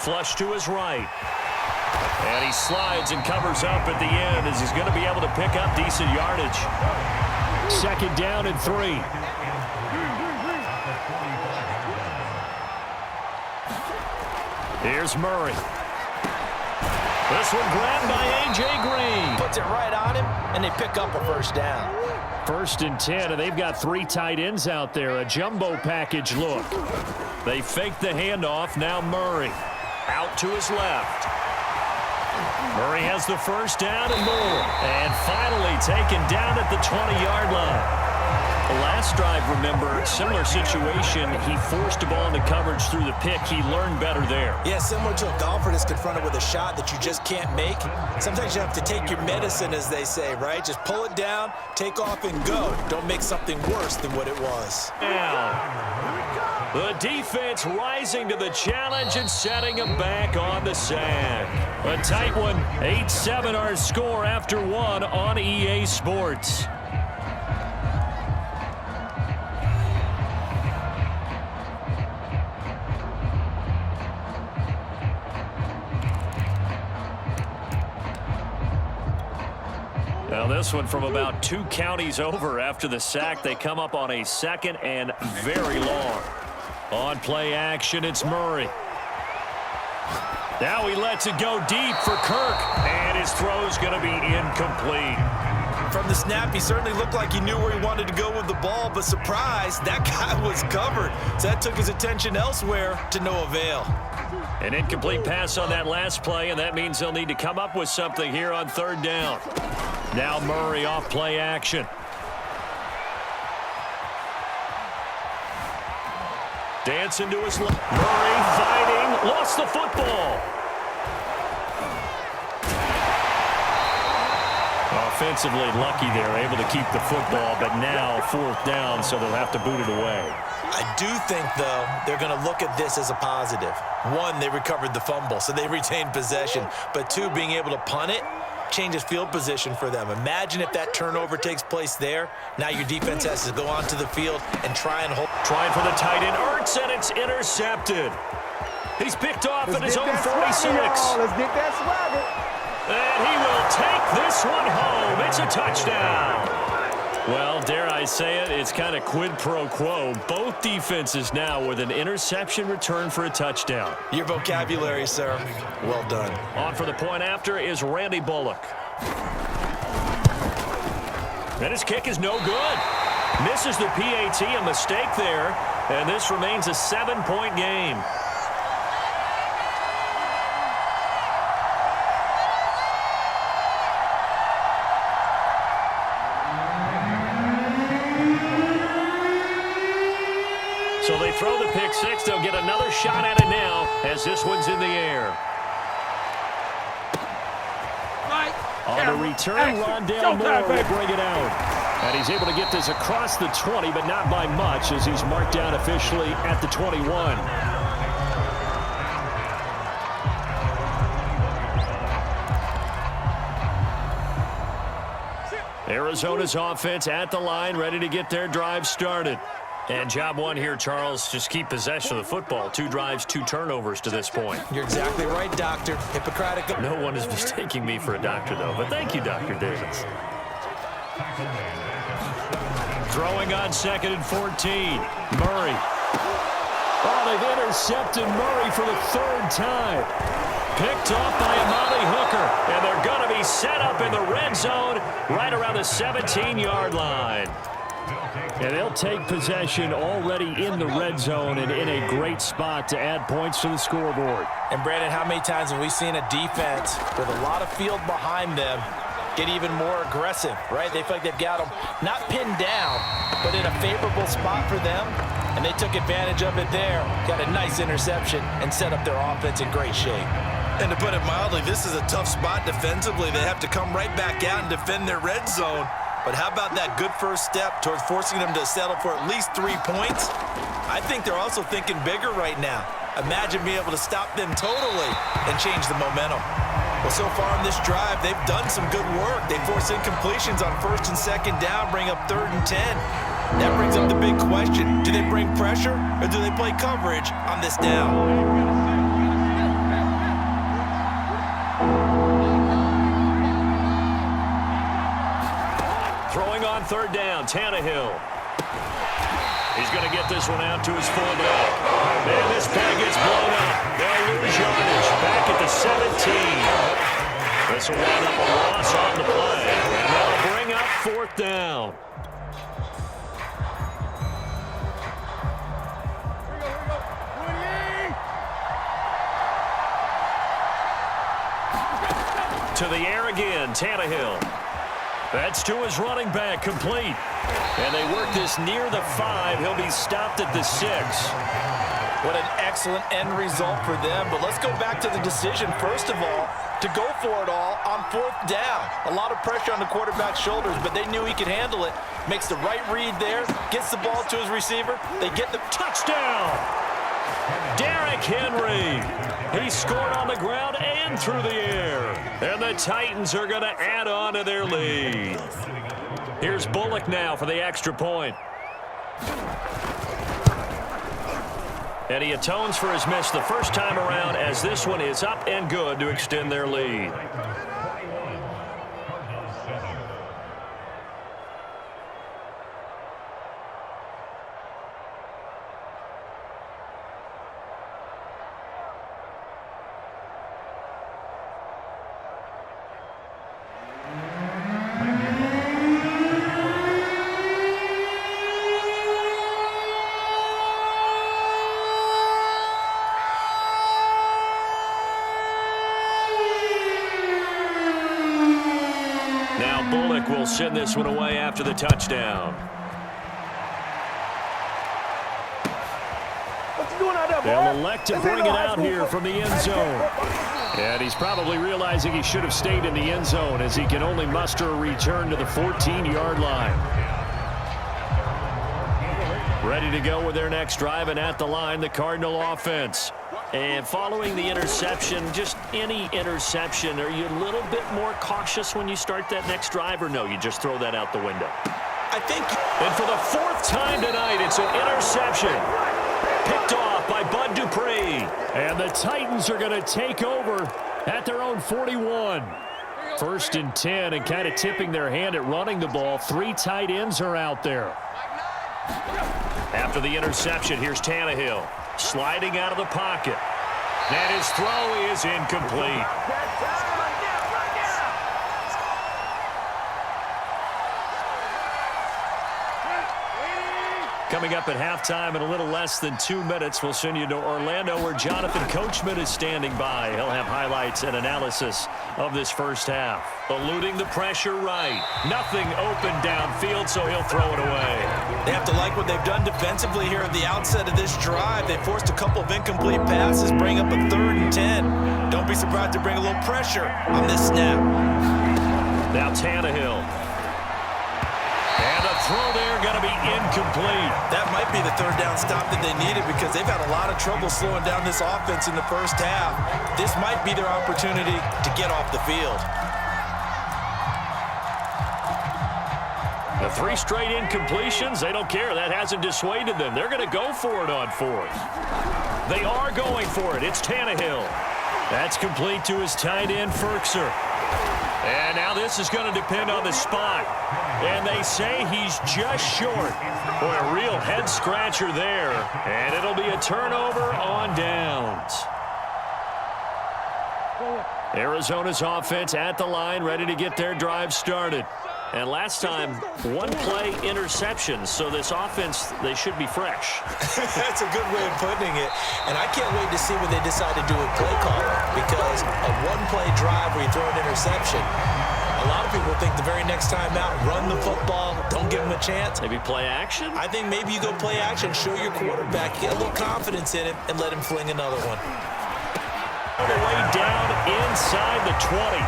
Flush to his right. And he slides and covers up at the end as he's going to be able to pick up decent yardage. 2nd down and 3. Here's Murray. This one grabbed by A.J. Green. Puts it right on him, and they pick up a 1st down. 1st and 10, and they've got 3 tight ends out there. A jumbo package look. They fake the handoff. Now Murray out to his left. Murray has the 1st down and more. And finally taken down at the 20-yard line. The last drive, remember, similar situation. He forced a ball into coverage through the pick. He learned better there. Yeah, similar to a golfer that's confronted with a shot that you just can't make. Sometimes you have to take your medicine, as they say, right? Just pull it down, take off, and go. Don't make something worse than what it was. Now, the defense rising to the challenge and setting him back on the sand. A tight one, 8-7 our score after 1 on EA Sports. Now this one from about 2 counties over after the sack. They come up on a 2nd and very long. On play action, it's Murray. Now he lets it go deep for Kirk, and his throw's going to be incomplete. From the snap, he certainly looked like he knew where he wanted to go with the ball, but surprise, that guy was covered. So that took his attention elsewhere to no avail. An incomplete pass on that last play, and that means they'll need to come up with something here on 3rd down. Now Murray off play action. Dancing to his left. Murray fighting. Lost the football. Offensively lucky there. Able to keep the football, but now 4th down, so they'll have to boot it away. I do think, though, they're going to look at this as a positive. 1, they recovered the fumble, so they retained possession. But 2, being able to punt it changes field position for them. Imagine if that turnover takes place there. Now your defense has to go onto the field and try and hold. Trying for the tight end. Ertz, and it's intercepted. He's picked off at his own 46. Let's get that swagger. And he will take this one home. It's a touchdown. Well, dare I say it, it's kind of quid pro quo. Both defenses now with an interception return for a touchdown. Your vocabulary, sir. Well done. On for the point after is Randy Bullock. And his kick is no good. Misses the PAT, a mistake there. And this remains a 7-point game. So they throw the pick 6. They'll get another shot at it now as this one's in the air. On the return, Rondale Moore will bring it out. And he's able to get this across the 20, but not by much as he's marked down officially at the 21. Arizona's offense at the line, ready to get their drive started. And job 1 here, Charles, just keep possession of the football. 2 drives, 2 turnovers to this point. You're exactly right, Doctor. Hippocratic. No one is mistaking me for a doctor, though. But thank you, Dr. Davis. Throwing on 2nd and 14. Murray. Oh, they've intercepted Murray for the 3rd time. Picked off by Amali Hooker. And they're going to be set up in the red zone right around the 17-yard line. And they'll take possession already in the red zone and in a great spot to add points to the scoreboard. And, Brandon, how many times have we seen a defense with a lot of field behind them get even more aggressive, right? They feel like they've got them not pinned down, but in a favorable spot for them, and they took advantage of it there, got a nice interception, and set up their offense in great shape. And to put it mildly, this is a tough spot defensively. They have to come right back out and defend their red zone. But how about that good first step towards forcing them to settle for at least 3 points? I think they're also thinking bigger right now. Imagine being able to stop them totally and change the momentum. Well, so far in this drive, they've done some good work. They force incompletions on 1st and 2nd down, bring up 3rd and 10. That brings up the big question. Do they bring pressure or do they play coverage on this down? third down. Tannehill. He's going to get this one out to his fullback. And this play gets blown up. They'll lose yardage. Back at the 17. This will wind up a loss on the play. And that'll bring up fourth down. To the air again, Tannehill. That's to his running back, complete. And they work this near the 5. He'll be stopped at the 6. What an excellent end result for them. But let's go back to the decision, first of all, to go for it all on fourth down. A lot of pressure on the quarterback's shoulders, but they knew he could handle it. Makes the right read there, gets the ball to his receiver. They get the touchdown. Derrick Henry. He scored on the ground and through the air. And the Titans are going to add on to their lead. Here's Bullock now for the extra point. And he atones for his miss the first time around, as this one is up and good to extend their lead. Bullock will send this one away after the touchdown. What you doing out there, boy? They'll elect to bring it out here from the end zone. And he's probably realizing he should have stayed in the end zone, as he can only muster a return to the 14-yard line. Ready to go with their next drive, and at the line, the Cardinal offense. And following the interception, just any interception, are you a little bit more cautious when you start that next drive, or no, you just throw that out the window? I think. And for the fourth time tonight, it's an interception. Picked off by Bud Dupree. And the Titans are going to take over at their own 41. First and 10, and kind of tipping their hand at running the ball. 3 tight ends are out there. After the interception, here's Tannehill. Sliding out of the pocket. And his throw is incomplete. Coming up at halftime in a little less than 2 minutes, we'll send you to Orlando, where Jonathan Coachman is standing by. He'll have highlights and analysis of this first half. Eluding the pressure right. Nothing open downfield, so he'll throw it away. They have to like what they've done defensively here at the outset of this drive. They forced a couple of incomplete passes, bring up a 3rd and 10. Don't be surprised to bring a little pressure on this snap. Now Tannehill. And the throw there going to be incomplete. That might be the 3rd down stop that they needed, because they've had a lot of trouble slowing down this offense in the first half. This might be their opportunity to get off the field. The 3 straight incompletions, they don't care. That hasn't dissuaded them. They're going to go for it on 4th. They are going for it. It's Tannehill. That's complete to his tight end, Ferkser. And now this is going to depend on the spot. And they say he's just short. Boy, a real head-scratcher there. And it'll be a turnover on downs. Arizona's offense at the line, ready to get their drive started. And last time, 1-play interception. So this offense, they should be fresh. That's a good way of putting it. And I can't wait to see what they decide to do with play calling, because a 1-play drive where you throw an interception, a lot of people think the very next time out, run the football, don't give them a chance. Maybe play action? I think maybe you go play action, show your quarterback, get a little confidence in him, and let him fling another one. All the way down inside the 20.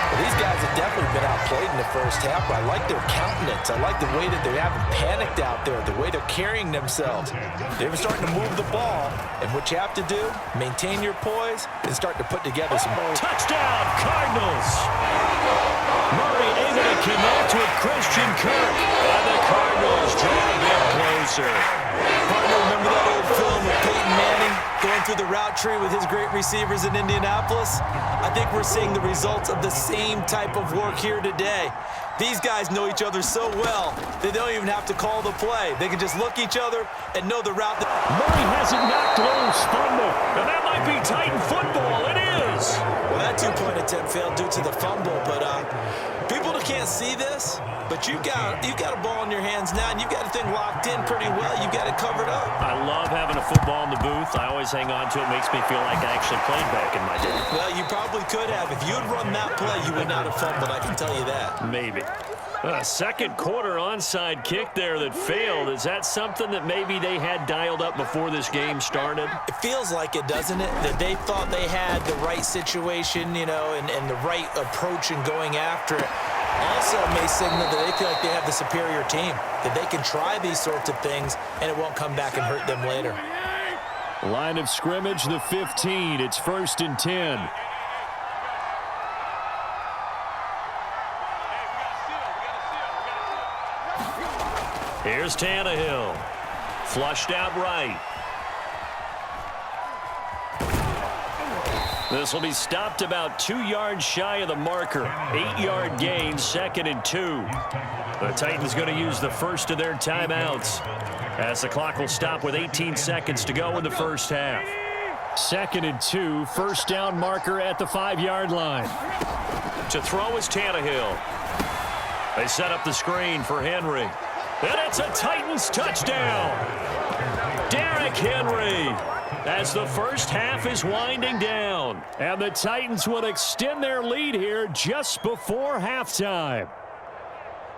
Well, these guys have definitely been outplayed in the first half, but I like their countenance. I like the way that they haven't panicked out there, the way they're carrying themselves. They're starting to move the ball, and what you have to do, maintain your poise and start to put together some goals. Touchdown, Cardinals! Murray able to connect with Christian Kirk, and the Cardinals draw a bit closer. Partner, remember that old film with Peyton Manning going through the route tree with his great receivers in Indianapolis? I think we're seeing the results of the same type of work here today. These guys know each other so well, they don't even have to call the play. They can just look each other and know the route. Murray has it knocked loose, fumble, and that might be Titan football. It is. Well, that two-point attempt failed due to the fumble, but people can't see this, but you've got a ball in your hands now, and you've got the thing locked in pretty well. You've got it covered up. I love having a football in the booth. I always hang on to it. Makes me feel like I actually played back in my day. Well, you probably could have. If you had run that play, you would not have fumbled, I can tell you that. Maybe. A second quarter onside kick there that failed. Is that something that maybe they had dialed up before this game started? It feels like it, doesn't it? That they thought they had the right situation, and the right approach in going after it. Also may signal that they feel like they have the superior team, that they can try these sorts of things and it won't come back and hurt them later. Line of scrimmage, the 15. It's 1st and 10. Here's Tannehill. Flushed out right. This will be stopped about 2 yards shy of the marker. 8-yard gain, 2nd and 2. The Titans going to use the first of their timeouts as the clock will stop with 18 seconds to go in the first half. 2nd and 2, first down marker at the 5-yard line. To throw is Tannehill. They set up the screen for Henry. And it's a Titans touchdown. Derrick Henry, as the first half is winding down. And the Titans will extend their lead here just before halftime.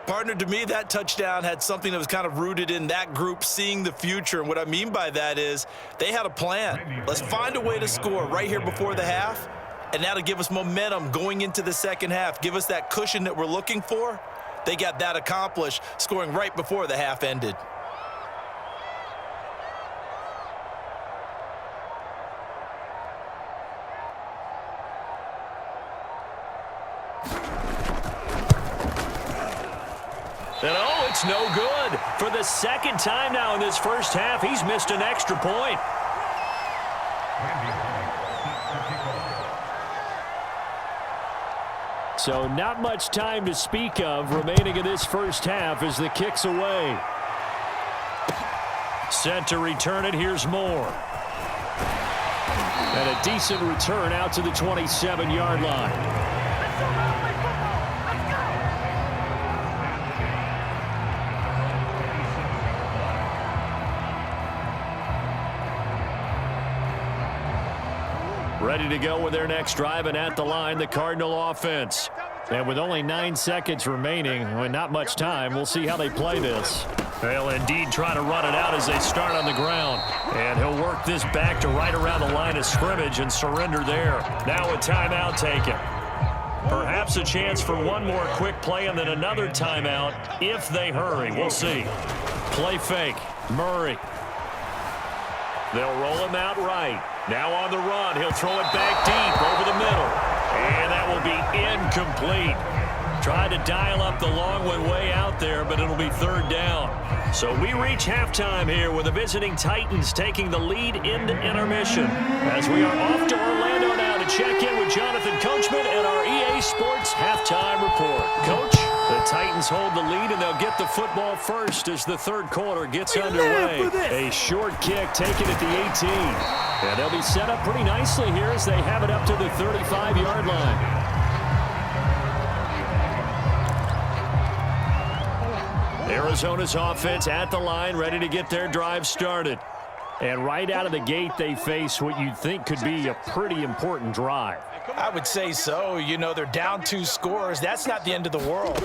Partner, to me, that touchdown had something that was kind of rooted in that group seeing the future. And what I mean by that is they had a plan. Let's find a way to score right here before the half, and that'll give us momentum going into the second half, give us that cushion that we're looking for. They got that accomplished, scoring right before the half ended. And it's no good. For the second time now in this first half, he's missed an extra point. So not much time to speak of remaining in this first half as the kick's away. Set to return it. Here's Moore. And a decent return out to the 27-yard line. Ready to go with their next drive, and at the line, the Cardinal offense. And with only 9 seconds remaining, and not much time, we'll see how they play this. They'll indeed try to run it out as they start on the ground. And he'll work this back to right around the line of scrimmage and surrender there. Now a timeout taken. Perhaps a chance for one more quick play and then another timeout if they hurry. We'll see. Play fake. Murray. They'll roll him out right. Now on the run, he'll throw it back deep over the middle. And that will be incomplete. Tried to dial up the long one way out there, but it'll be third down. So we reach halftime here with the visiting Titans taking the lead into intermission. As we are off to Orlando now to check in with Jonathan Coachman and our EA Sports Halftime Report. Coach, the Titans hold the lead, and they'll get the football first as the third quarter gets underway. A short kick taken at the 18. And they'll be set up pretty nicely here as they have it up to the 35-yard line. Arizona's offense at the line, ready to get their drive started. And right out of the gate, they face what you'd think could be a pretty important drive. I would say so. They're down 2 scores. That's not the end of the world.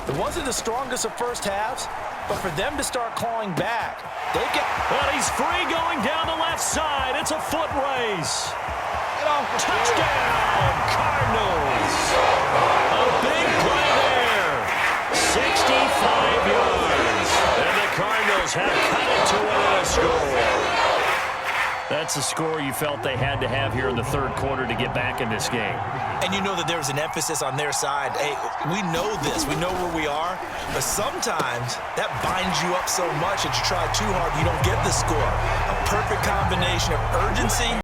It wasn't the strongest of first halves, but for them to start clawing back, they've got... Well, he's free going down the left side. It's a foot race. Touchdown, Cardinals. A big play there. 65 yards. And the Cardinals have cut it to a score. That's a score you felt they had to have here in the third quarter to get back in this game. And you know that there was an emphasis on their side. Hey, we know this. We know where we are. But sometimes that binds you up so much that you try too hard, you don't get the score. A perfect combination of urgency